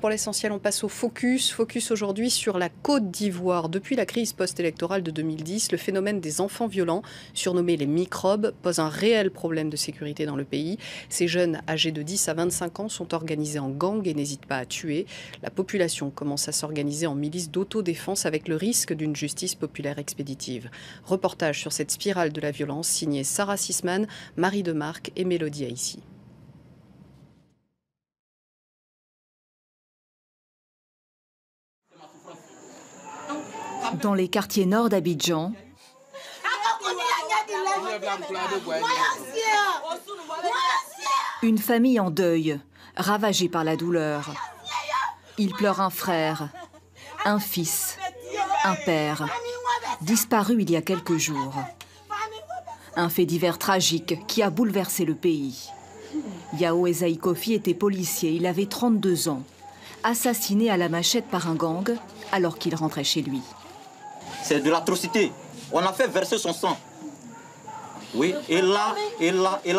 Pour l'essentiel, on passe au focus. Focus aujourd'hui sur la Côte d'Ivoire. Depuis la crise post-électorale de 2010, le phénomène des enfants violents, surnommés les microbes, pose un réel problème de sécurité dans le pays. Ces jeunes âgés de 10 à 25 ans sont organisés en gangs et n'hésitent pas à tuer. La population commence à s'organiser en milices d'autodéfense avec le risque d'une justice populaire expéditive. Reportage sur cette spirale de la violence signé Sarah Sisman, Marie Demarque et Mélodie Aïssi. Dans les quartiers nord d'Abidjan, une famille en deuil, ravagée par la douleur. Il pleure un frère, un fils, un père, disparu il y a quelques jours. Un fait divers tragique qui a bouleversé le pays. Yao Ezaï Kofi était policier, il avait 32 ans. Assassiné à la machette par un gang alors qu'il rentrait chez lui. C'est de l'atrocité. On a fait verser son sang. Oui, et là,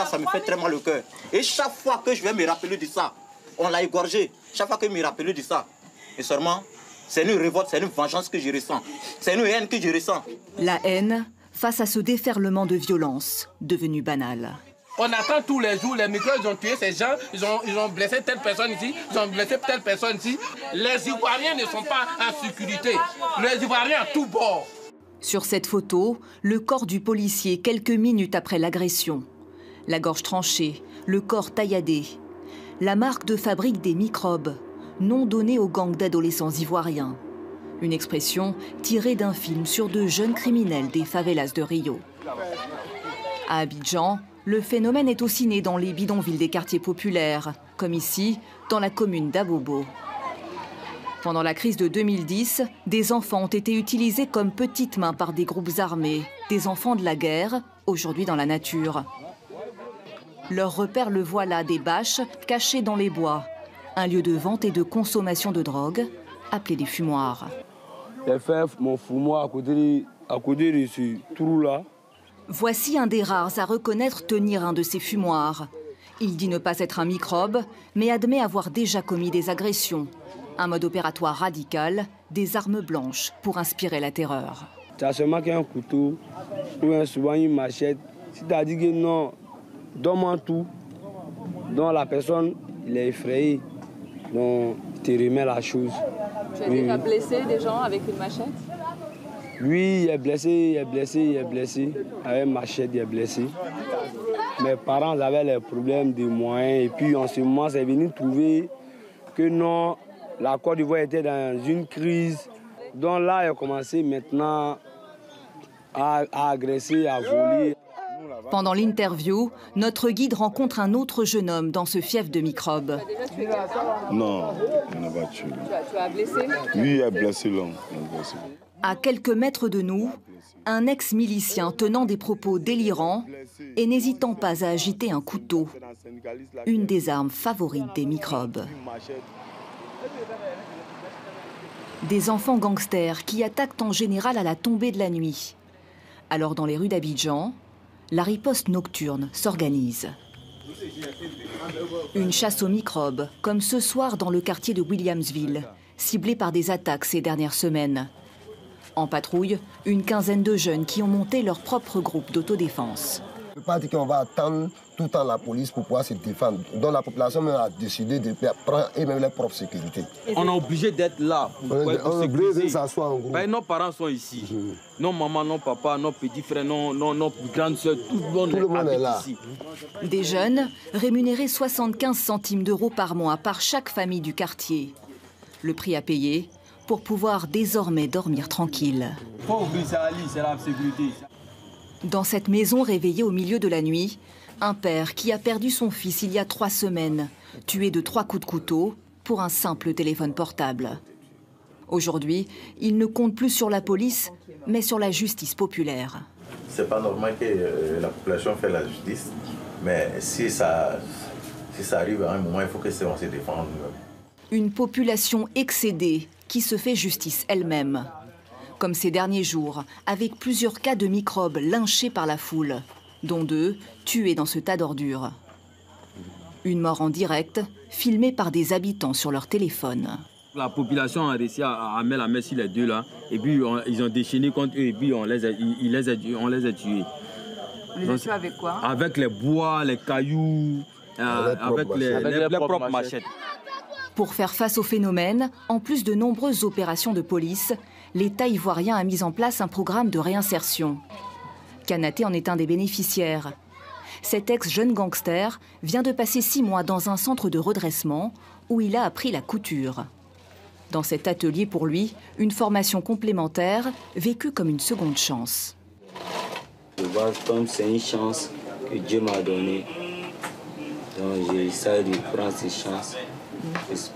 ça me fait très mal au cœur. Et chaque fois que je vais me rappeler de ça, on l'a égorgé. Chaque fois que je me rappelle de ça, et seulement, c'est une révolte, c'est une vengeance que je ressens. C'est une haine que je ressens. La haine face à ce déferlement de violence devenu banal. On attend tous les jours, les microbes, ils ont tué ces gens, ils ont blessé telle personne ici, ils ont blessé telle personne ici. Les Ivoiriens ne sont pas en sécurité. Les Ivoiriens à tout bord. Sur cette photo, le corps du policier quelques minutes après l'agression. La gorge tranchée, le corps tailladé. La marque de fabrique des microbes, nom donné aux gangs d'adolescents ivoiriens. Une expression tirée d'un film sur deux jeunes criminels des favelas de Rio. À Abidjan, le phénomène est aussi né dans les bidonvilles des quartiers populaires, comme ici, dans la commune d'Abobo. Pendant la crise de 2010, des enfants ont été utilisés comme petites mains par des groupes armés, des enfants de la guerre, aujourd'hui dans la nature. Leur repère le voilà, des bâches cachées dans les bois, un lieu de vente et de consommation de drogue, appelé des fumoirs. J'ai fait mon fumoir à côté de ce trou-là. Voici un des rares à reconnaître tenir un de ces fumoirs. Il dit ne pas être un microbe, mais admet avoir déjà commis des agressions. Un mode opératoire radical, des armes blanches pour inspirer la terreur. Tu as seulement qu'un couteau ou souvent une machette. Si tu as dit que non, donne-moi tout, donc la personne il est effrayé, donc tu remets la chose. Tu as déjà blessé des gens avec une machette? Lui, il est blessé. Avec machette, il est blessé. Mes parents avaient les problèmes de moyens. Et puis, en ce moment, c'est venu trouver que non, la Côte d'Ivoire était dans une crise. Donc là, il a commencé maintenant à agresser, à voler. Pendant l'interview, notre guide rencontre un autre jeune homme dans ce fief de microbes. Non, il n'a pas tué. Tu as blessé? Oui, il a blessé l'homme. À quelques mètres de nous, un ex-milicien tenant des propos délirants et n'hésitant pas à agiter un couteau, une des armes favorites des microbes. Des enfants gangsters qui attaquent en général à la tombée de la nuit. Alors dans les rues d'Abidjan, la riposte nocturne s'organise. Une chasse aux microbes, comme ce soir dans le quartier de Williamsville, ciblé par des attaques ces dernières semaines. En patrouille, une quinzaine de jeunes qui ont monté leur propre groupe d'autodéfense. Je ne peux pas dire qu'on va attendre tout le temps la police pour pouvoir se défendre. Donc la population même a décidé de prendre eux-mêmes leur propre sécurité. On est obligé d'être là. On est obligé de s'asseoir en groupe. Ben, nos parents sont ici. Nos mamans, nos papas, nos petits frères, nos grandes soeurs, tout le monde est là. Ici. Des jeunes rémunérés 75 centimes d'euros par mois par chaque famille du quartier. Le prix à payer pour pouvoir désormais dormir tranquille. Dans cette maison réveillée au milieu de la nuit, un père qui a perdu son fils il y a 3 semaines, tué de 3 coups de couteau pour un simple téléphone portable. Aujourd'hui, il ne compte plus sur la police, mais sur la justice populaire. C'est pas normal que la population fasse la justice, mais si ça arrive à un moment, il faut que on se défende. Une population excédée qui se fait justice elle-même. Comme ces derniers jours, avec plusieurs cas de microbes lynchés par la foule, dont 2 tués dans ce tas d'ordures. Une mort en direct, filmée par des habitants sur leur téléphone. La population a réussi à mettre la main sur les deux là, et puis ils ont déchaîné contre eux, et puis on les a tués. On les a tués avec quoi? Avec les bois, les cailloux, avec les propres machettes. Pour faire face au phénomène, en plus de nombreuses opérations de police, l'État ivoirien a mis en place un programme de réinsertion. Kanaté en est un des bénéficiaires. Cet ex-jeune gangster vient de passer 6 mois dans un centre de redressement où il a appris la couture. Dans cet atelier, pour lui, une formation complémentaire vécue comme une seconde chance. Je vois comme c'est une chance que Dieu m'a donnée. Donc j'essaie de prendre ces chances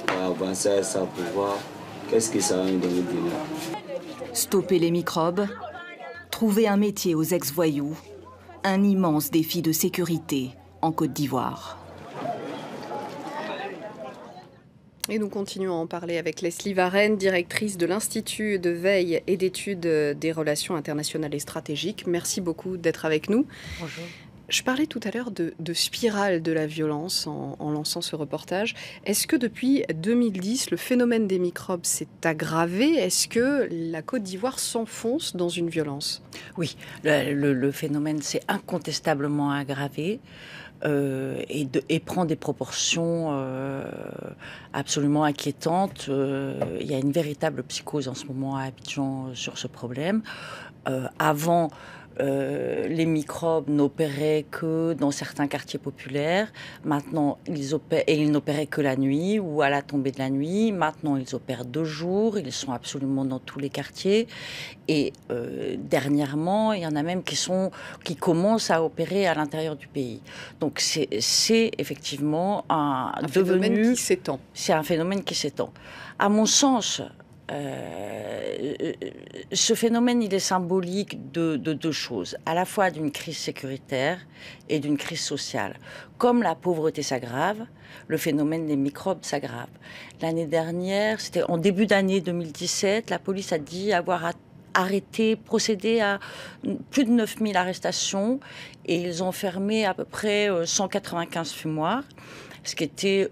pour avancer à ça, pour voir qu'est-ce que ça va me donner demain. Stopper les microbes, trouver un métier aux ex-voyous, un immense défi de sécurité en Côte d'Ivoire. Et nous continuons à en parler avec Leslie Varenne, directrice de l'Institut de veille et d'études des relations internationales et stratégiques. Merci beaucoup d'être avec nous. Bonjour. Je parlais tout à l'heure de spirale de la violence en lançant ce reportage. Est-ce que depuis 2010, le phénomène des microbes s'est aggravé? Est-ce que la Côte d'Ivoire s'enfonce dans une violence? Oui, le phénomène s'est incontestablement aggravé. Et prend des proportions absolument inquiétantes. Il y a une véritable psychose en ce moment à Abidjan sur ce problème. Avant, les microbes n'opéraient que dans certains quartiers populaires. Maintenant, ils n'opéraient que la nuit ou à la tombée de la nuit. Maintenant, ils opèrent de jour. Ils sont absolument dans tous les quartiers. Et dernièrement, il y en a même qui commencent à opérer à l'intérieur du pays. Donc, c'est effectivement un phénomène qui s'étend. C'est un phénomène qui s'étend. À mon sens, ce phénomène, il est symbolique de deux choses, à la fois d'une crise sécuritaire et d'une crise sociale. Comme la pauvreté s'aggrave, le phénomène des microbes s'aggrave. L'année dernière, c'était en début d'année 2017, la police a dit avoir procédé à plus de 9000 arrestations et ils ont fermé à peu près 195 fumoirs, ce qui était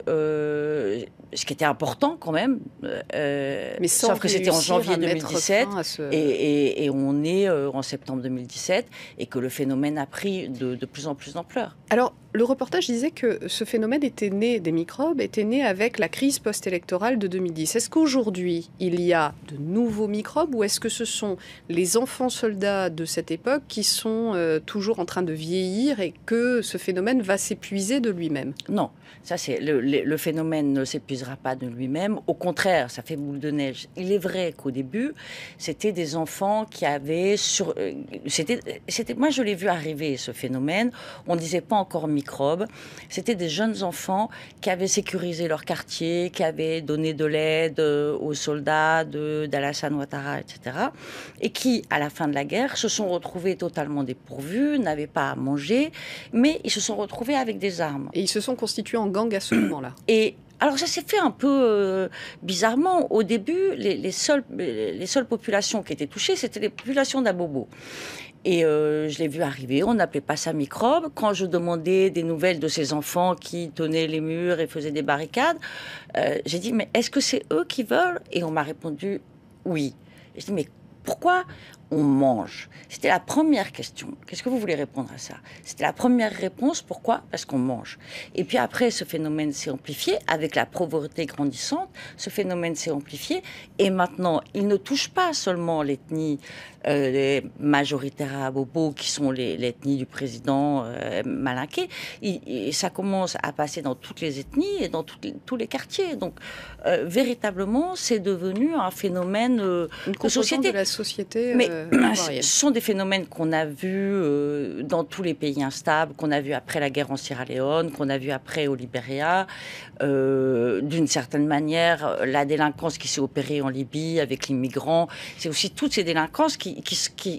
important quand même, mais sauf que c'était en janvier 2017 et on est en septembre 2017 et que le phénomène a pris de plus en plus d'ampleur. Alors, le reportage disait que ce phénomène des microbes était né avec la crise post-électorale de 2010. Est-ce qu'aujourd'hui, il y a de nouveaux microbes ou est-ce que ce sont les enfants soldats de cette époque qui sont toujours en train de vieillir et que ce phénomène va s'épuiser de lui-même? Non, ça c'est le phénomène ne s'épuisera pas de lui-même. Au contraire, ça fait boule de neige. Il est vrai qu'au début, c'était des enfants qui avaient moi, je l'ai vu arriver, ce phénomène. On ne disait pas encore microbes. C'était des jeunes enfants qui avaient sécurisé leur quartier, qui avaient donné de l'aide aux soldats d'Alassane Ouattara, etc. Et qui, à la fin de la guerre, se sont retrouvés totalement dépourvus, n'avaient pas à manger, mais ils se sont retrouvés avec des armes. Et ils se sont constitués en gang à ce moment-là. Et alors ça s'est fait un peu bizarrement. Au début, les seules populations qui étaient touchées, c'était les populations d'Abobo. Et je l'ai vu arriver, on n'appelait pas ça microbe. Quand je demandais des nouvelles de ces enfants qui tenaient les murs et faisaient des barricades, j'ai dit, mais est-ce que c'est eux qui veulent? Et on m'a répondu, oui. Et je dis, mais pourquoi on mange? C'était la première question. Qu'est-ce que vous voulez répondre à ça? C'était la première réponse. Pourquoi? Parce qu'on mange. Et puis après, ce phénomène s'est amplifié avec la pauvreté grandissante. Ce phénomène s'est amplifié. Et maintenant, il ne touche pas seulement l'ethnie majoritaire à Abobo, qui sont l'ethnie du président Malinké. Ça commence à passer dans toutes les ethnies et dans tous les quartiers. Donc, véritablement, c'est devenu un phénomène de société. De la société. Mais ce sont des phénomènes qu'on a vus dans tous les pays instables, qu'on a vus après la guerre en Sierra Leone, qu'on a vus après au Libéria. D'une certaine manière, la délinquance qui s'est opérée en Libye avec les migrants, c'est aussi toutes ces délinquances qui...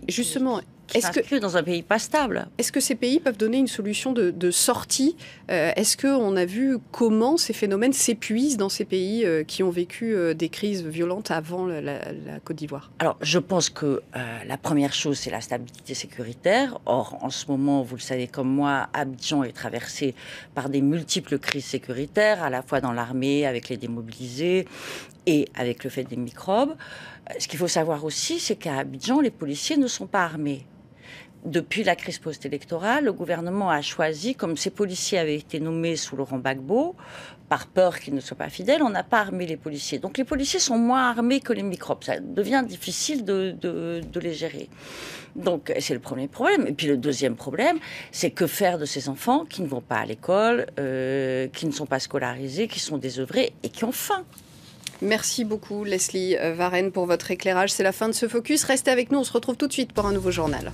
Justement, qui s'inscrivent dans un pays pas stable. Est-ce que ces pays peuvent donner une solution de sortie? Est-ce qu'on a vu comment ces phénomènes s'épuisent dans ces pays qui ont vécu des crises violentes avant la Côte d'Ivoire? Alors, je pense que la première chose, c'est la stabilité sécuritaire. Or, en ce moment, vous le savez comme moi, Abidjan est traversé par des multiples crises sécuritaires, à la fois dans l'armée, avec les démobilisés, et avec le fait des microbes. Ce qu'il faut savoir aussi, c'est qu'à Abidjan, les policiers ne sont pas armés. Depuis la crise post-électorale, le gouvernement a choisi, comme ces policiers avaient été nommés sous Laurent Gbagbo, par peur qu'ils ne soient pas fidèles, on n'a pas armé les policiers. Donc les policiers sont moins armés que les microbes. Ça devient difficile de les gérer. Donc c'est le premier problème. Et puis le deuxième problème, c'est que faire de ces enfants qui ne vont pas à l'école, qui ne sont pas scolarisés, qui sont désœuvrés et qui ont faim. Merci beaucoup Leslie Varenne pour votre éclairage. C'est la fin de ce focus. Restez avec nous, on se retrouve tout de suite pour un nouveau journal.